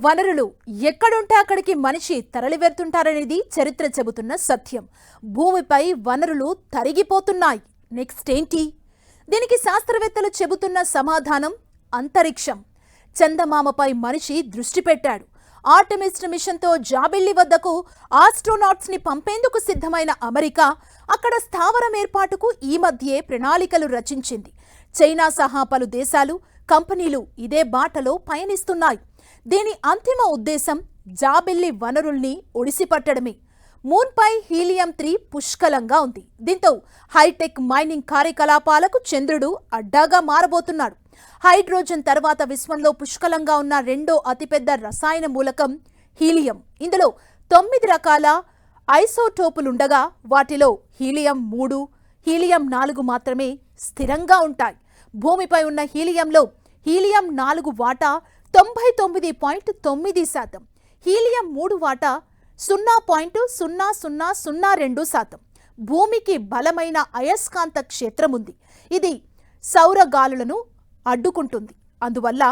వనరులు ఎక్కడుంటే అక్కడికి మనిషి తరలివెళ్తుంటారనేది చరిత్ర చెబుతున్న సత్యం. భూమిపై వనరులు తరిగిపోతున్నాయి. నెక్స్ట్ ఏంటి? దీనికి శాస్త్రవేత్తలు చెబుతున్న సమాధానం అంతరిక్షం. చందమామపై మనిషి దృష్టి పెట్టాడు. ఆర్టెమిస్ మిషన్తో జాబిల్లి వద్దకు ఆస్ట్రోనాట్స్ ని పంపేందుకు సిద్ధమైన అమెరికా అక్కడ స్థావరం ఏర్పాటుకు ఈ మధ్యే ప్రణాళికలు రచించింది. చైనా సహా పలు దేశాలు, కంపెనీలు ఇదే బాటలో పయనిస్తున్నాయి. దీని అంతిమ ఉద్దేశం జాబిల్లి వనరుల్ని ఒడిసిపట్టడమే. మూన్పై హీలియం-3 పుష్కలంగా ఉంది. దీంతో హైటెక్ మైనింగ్ కార్యకలాపాలకు చంద్రుడు అడ్డాగా మారబోతున్నాడు. హైడ్రోజన్ తర్వాత విశ్వంలో పుష్కలంగా ఉన్న రెండో అతిపెద్ద రసాయన మూలకం హీలియం. ఇందులో 9 రకాల ఐసోటోపులుండగా వాటిలో హీలియం-3, హీలియం-4 మాత్రమే స్థిరంగా ఉంటాయి. భూమిపై ఉన్న హీలియంలో హీలియం-4 వాటా 99.9%, హీలియం-3 వాటా 0.0002%. భూమికి బలమైన అయస్కాంత క్షేత్రం ఉంది. ఇది సౌర గాలులను అడ్డుకుంటుంది. అందువల్ల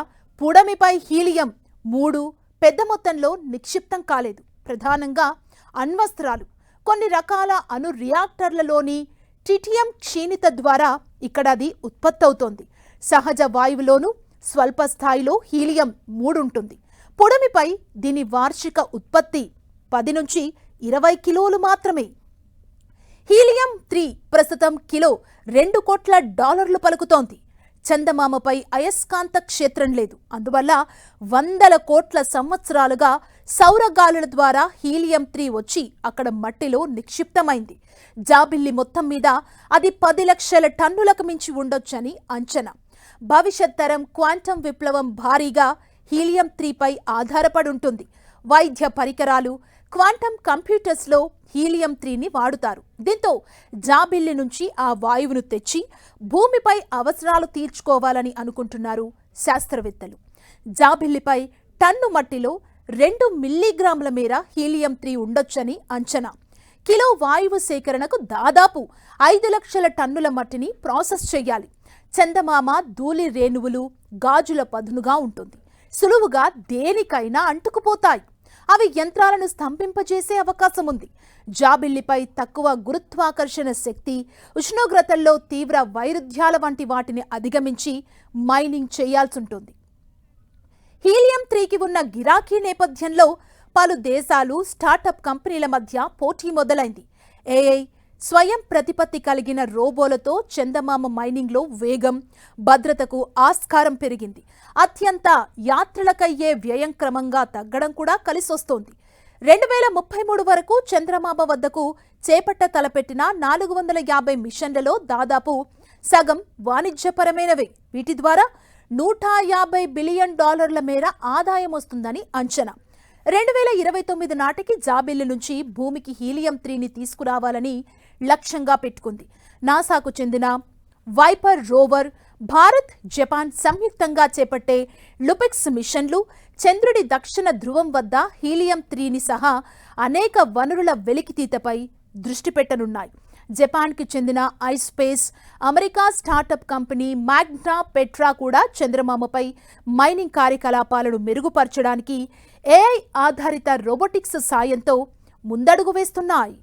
పుడమిపై హీలియం-3 పెద్ద మొత్తంలో నిక్షిప్తం కాలేదు. ప్రధానంగా అణ్వస్త్రాలు, కొన్ని రకాల అణు రియాక్టర్లలోని ట్రిటియం క్షీణిత ద్వారా ఇక్కడ అది ఉత్పత్తవుతోంది. సహజ వాయువులోనూ స్వల్ప స్థాయిలో హీలియం-3 ఉంటుంది. పుడమిపై దీని వార్షిక ఉత్పత్తి 10 నుంచి 20 కిలోలు మాత్రమే. హీలియం-3 ప్రస్తుతం కిలో $2 కోట్ల పలుకుతోంది. చందమామపై అయస్కాంత క్షేత్రం లేదు. అందువల్ల వందల కోట్ల సంవత్సరాలుగా సౌరగాలుల ద్వారా హీలియం-3 వచ్చి అక్కడ మట్టిలో నిక్షిప్తమైంది. జాబిల్లి మొత్తం మీద అది 10 లక్షల టన్నులకు మించి ఉండొచ్చని అంచనా. భవిష్యత్ తరం క్వాంటం విప్లవం భారీగా హీలియం-3పై ఆధారపడి ఉంటుంది. వైద్య పరికరాలు, క్వాంటం కంప్యూటర్స్లో హీలియం-3ని వాడుతారు. దీంతో జాబిల్లి నుంచి ఆ వాయువును తెచ్చి భూమిపై అవసరాలు తీర్చుకోవాలని అనుకుంటున్నారు శాస్త్రవేత్తలు. జాబిల్లిపై టన్ను మట్టిలో 2 మిల్లీగ్రాముల మేర హీలియం-3 ఉండొచ్చని అంచనా. కిలో వాయువు సేకరణకు దాదాపు 5 లక్షల టన్నుల మట్టిని ప్రాసెస్ చేయాలి. చందమామ ధూళి రేణువులు గాజుల పదునుగా ఉంటుంది. సులువుగా దేనికైనా అంటుకుపోతాయి. అవి యంత్రాలను స్తంభింపజేసే అవకాశం ఉంది. జాబిల్లిపై తక్కువ గురుత్వాకర్షణ శక్తి, ఉష్ణోగ్రతల్లో తీవ్ర వైరుధ్యాల వంటి వాటిని అధిగమించి మైనింగ్ చేయాల్సుంటుంది. హీలియం-3కి ఉన్న గిరాకీ నేపథ్యంలో పలు దేశాలు, స్టార్టప్ కంపెనీల మధ్య పోటీ మొదలైంది. ఏఐ, స్వయం ప్రతిపత్తి కలిగిన రోబోలతో చందమామ మైనింగ్లో వేగం, భద్రతకు ఆస్కారం పెరిగింది. అత్యంత యాత్రలకయ్యే వ్యయం క్రమంగా తగ్గడం కూడా కలిసొస్తోంది. 2033 వరకు చంద్రమామ వద్దకు చేపట్ట తలపెట్టిన 450 మిషన్లలో దాదాపు సగం వాణిజ్యపరమైనవే. వీటి ద్వారా $150 బిలియన్ మేర ఆదాయం వస్తుందని అంచనా. 2029 నాటికి జాబిల్లి నుంచి భూమికి హీలియం-3ని తీసుకురావాలని లక్ష్యంగా పెట్టుకుంది. నాసాకు చెందిన వైపర్ రోవర్, భారత్, జపాన్ సంయుక్తంగా చేపట్టే లుపిక్స్ మిషన్లు చంద్రుడి దక్షిణ ధ్రువం వద్ద హీలియం-3ని సహా అనేక వనరుల వెలికితీతపై దృష్టి పెట్టనున్నాయి. జపాన్కి చెందిన ispace, America startup company Magna Petra కూడా చంద్రమామపై మైనింగ్ కార్యకలాపాలను మెరుగుపరచడానికి ఏఐ ఆధారిత రోబోటిక్స్ సాయంతో ముందడుగు వేస్తున్నాయి.